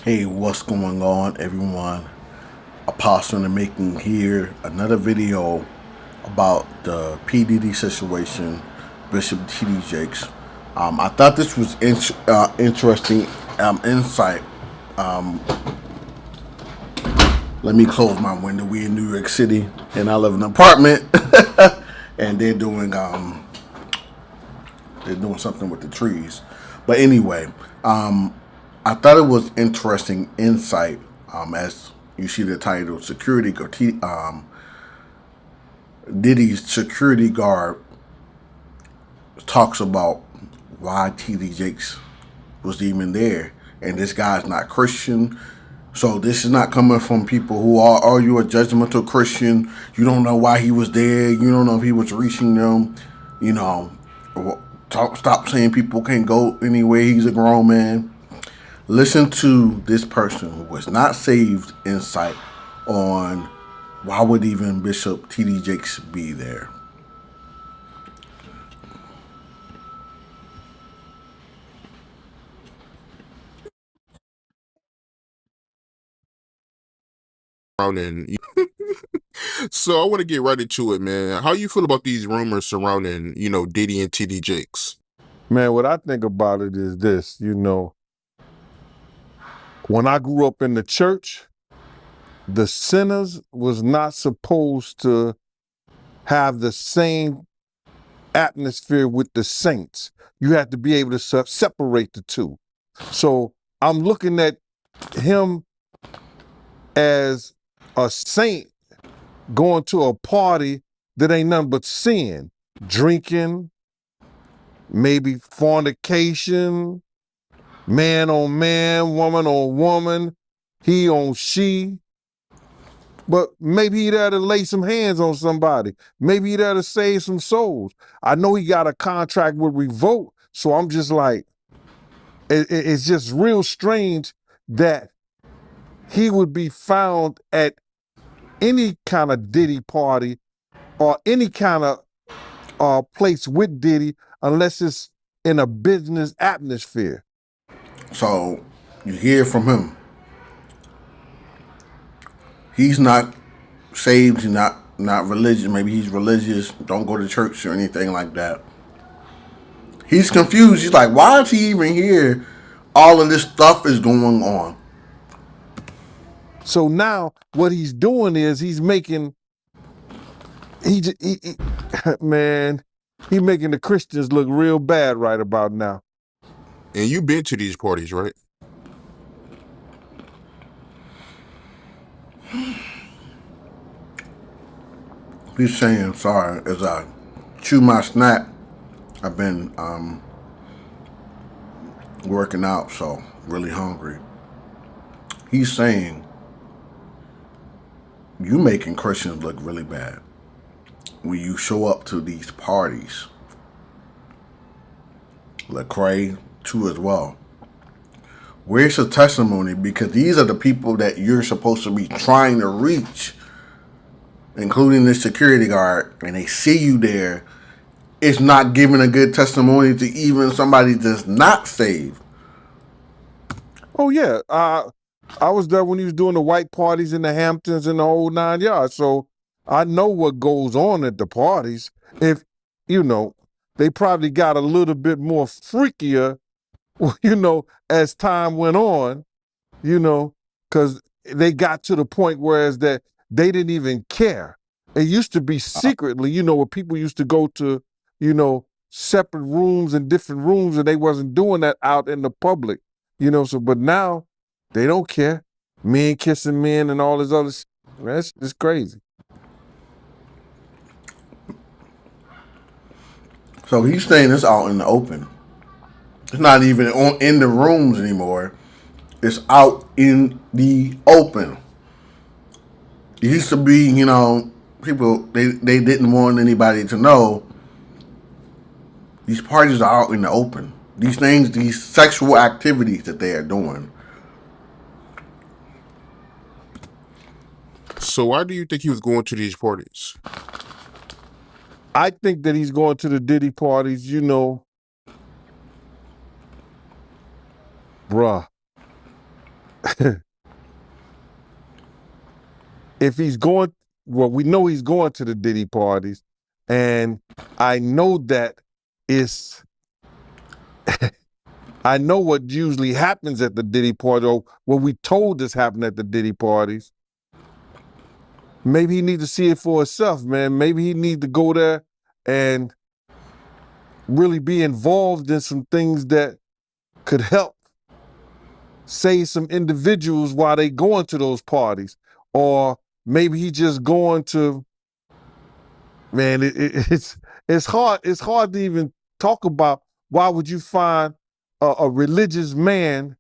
Hey, what's going on, everyone? Apostle in the making here. Another video about the P. Diddy situation, Bishop T.D. Jakes. I thought this was interesting insight. Let me close my window. We in New York City, and I live in an apartment, and they're doing something with the trees. But anyway, I thought it was interesting insight. As you see the title, Diddy's security guard talks about why T.D. Jakes was even there, and this guy's not Christian. So this is not coming from people who are you a judgmental Christian? You don't know why he was there. You don't know if he was reaching them. You know, stop saying people can't go anywhere. He's a grown man. Listen to this person who was not saved insight on why would even Bishop T.D. Jakes be there. Surrounding. So I want to get right into it, man. How you feel about these rumors surrounding, Diddy and TD Jakes? Man, what I think about it is this, when I grew up in the church, the sinners was not supposed to have the same atmosphere with the saints. You had to be able to separate the two. So I'm looking at him as a saint going to a party that ain't nothing but sin, drinking, maybe fornication, man on man, woman on woman, he on she. But maybe he there to lay some hands on somebody. Maybe he there to save some souls. I know he got a contract with Revolt, so I'm just like, it's just real strange that he would be found at any kind of Diddy party or any kind of place with Diddy unless it's in a business atmosphere. So you hear from him. He's not saved. He's not religious. Maybe he's religious. Don't go to church or anything like that. He's confused. He's like, why is he even here? All of this stuff is going on. So now what he's doing is he's making he man, he making the Christians look real bad right about now. And you been to these parties, right? He's saying, sorry, as I chew my snack, I've been working out, so really hungry. He's saying, you making Christians look really bad when you show up to these parties. Lecrae, too, as well. Where's the testimony? Because these are the people that you're supposed to be trying to reach, including the security guard, and they see you there. It's not giving a good testimony to even somebody that's not saved. Oh yeah, I was there when he was doing the white parties in the Hamptons and the whole 9 yards. So I know what goes on at the parties. If they probably got a little bit more freakier, as time went on, because they got to the point whereas that they didn't even care. It used to be secretly, where people used to go to, separate rooms and different rooms, and they wasn't doing that out in the public, So, but now they don't care. Men kissing men and all this other. That's just crazy. So he's saying this out in the open. It's not even in the rooms anymore. It's out in the open. It used to be, people they didn't want anybody to know. These parties are out in the open. These things, these sexual activities that they are doing. So why do you think he was going to these parties? I think that he's going to the Diddy parties, bruh. if he's going, well, we know he's going to the Diddy parties, and I know that it's, I know what usually happens at the Diddy party, or what we told us happened at the Diddy parties. Maybe he needs to see it for himself, man. Maybe he needs to go there and really be involved in some things that could help save some individuals while they going to those parties. Or maybe he just going to, man, it's hard to even talk about. Why would you find a religious man,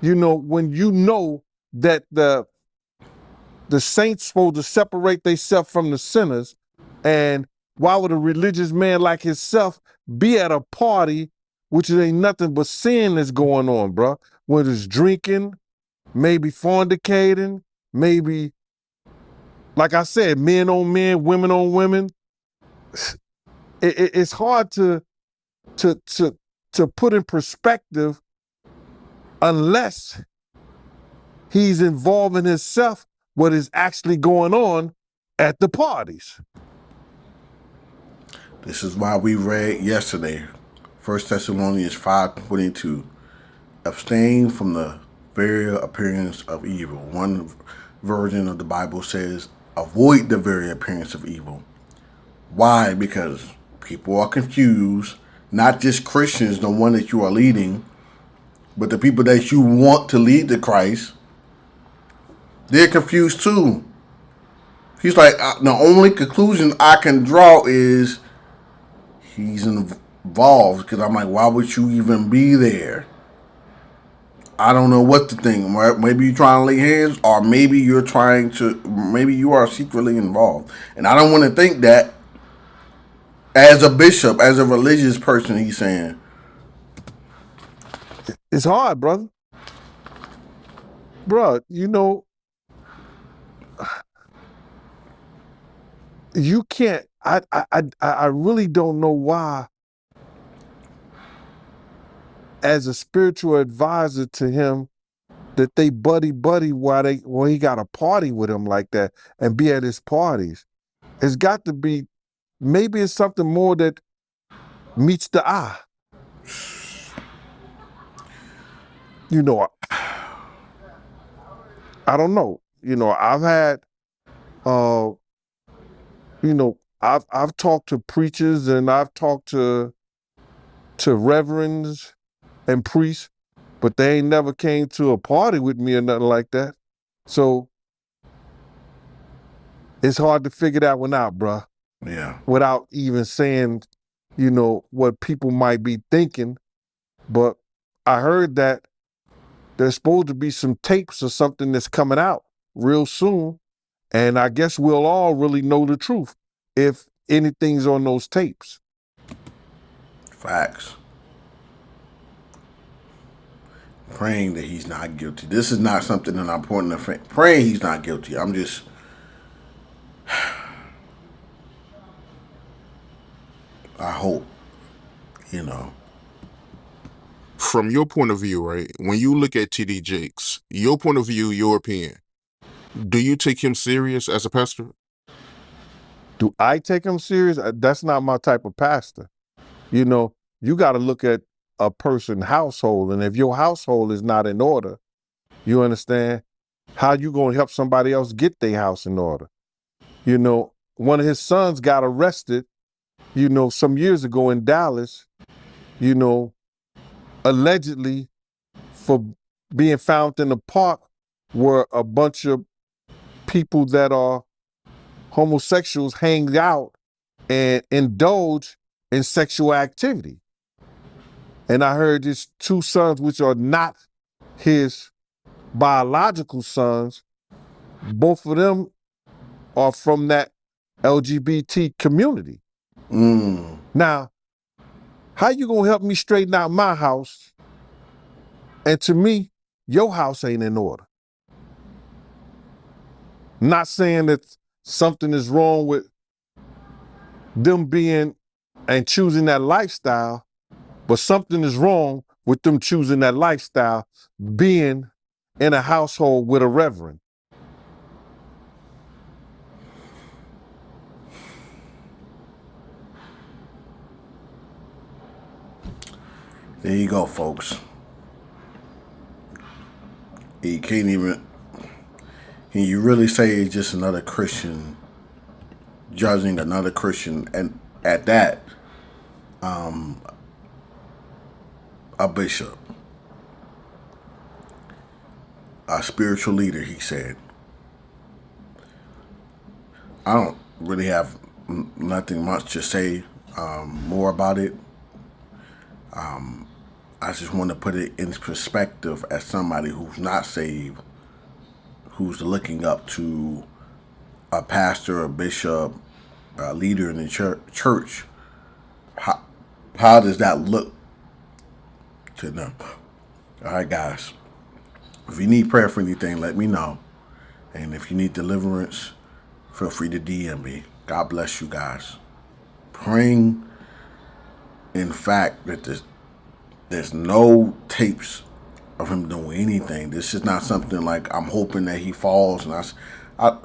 when you know that the saints supposed to separate themselves from the sinners, and why would a religious man like himself be at a party which ain't nothing but sin that's going on, bro? Whether it's drinking, maybe fornicating, maybe, like I said, men on men, women on women. It's hard to put in perspective unless he's involving himself what is actually going on at the parties. This is why we read yesterday, 1 Thessalonians 5:22. Abstain from the very appearance of evil. One version of the Bible says, avoid the very appearance of evil. Why? Because people are confused. Not just Christians, the one that you are leading, but the people that you want to lead to Christ, they're confused too. He's like, the only conclusion I can draw is he's involved. Because I'm like, why would you even be there? I don't know what to think. Maybe you're trying to lay hands, or maybe maybe you are secretly involved. And I don't want to think that as a bishop, as a religious person, he's saying. It's hard, brother. Bro, you can't, I really don't know why, as a spiritual advisor to him, that they buddy while he got a party with him like that and be at his parties. It's got to be, maybe it's something more that meets the eye. I don't know. I've had, I've talked to preachers, and I've talked to reverends and priests, but they ain't never came to a party with me or nothing like that. So it's hard to figure that one out, bruh. Yeah. Without even saying, what people might be thinking. But I heard that there's supposed to be some tapes or something that's coming out real soon. And I guess we'll all really know the truth if anything's on those tapes. Facts. Praying that he's not guilty. This is not something that I'm pointing to. Praying he's not guilty. I'm just. I hope. From your point of view, right? When you look at TD Jakes, your point of view, your opinion, do you take him serious as a pastor? Do I take him serious? That's not my type of pastor. You got to look at a person's household. And if your household is not in order, you understand, how you going to help somebody else get their house in order? One of his sons got arrested, some years ago in Dallas, allegedly for being found in a park where a bunch of people that are homosexuals hang out and indulge in sexual activity. And I heard his two sons, which are not his biological sons, both of them are from that LGBT community. Now, how you gonna help me straighten out my house? And to me, your house ain't in order. Not saying that something is wrong with them being and choosing that lifestyle, but something is wrong with them choosing that lifestyle, being in a household with a reverend. There you go, folks. You can't even. Can you really say it's just another Christian judging another Christian, and at that, a bishop, a spiritual leader? He said, I don't really have nothing much to say more about it. I just want to put it in perspective as somebody who's not saved, who's looking up to a pastor, a bishop, a leader in the church. How does that look to them? All right, guys. If you need prayer for anything, let me know. And if you need deliverance, feel free to DM me. God bless you guys. Praying, in fact, that there's no tapes of him doing anything. This is not something like I'm hoping that he falls. And all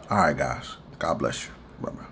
right, guys. God bless you. Bye-bye.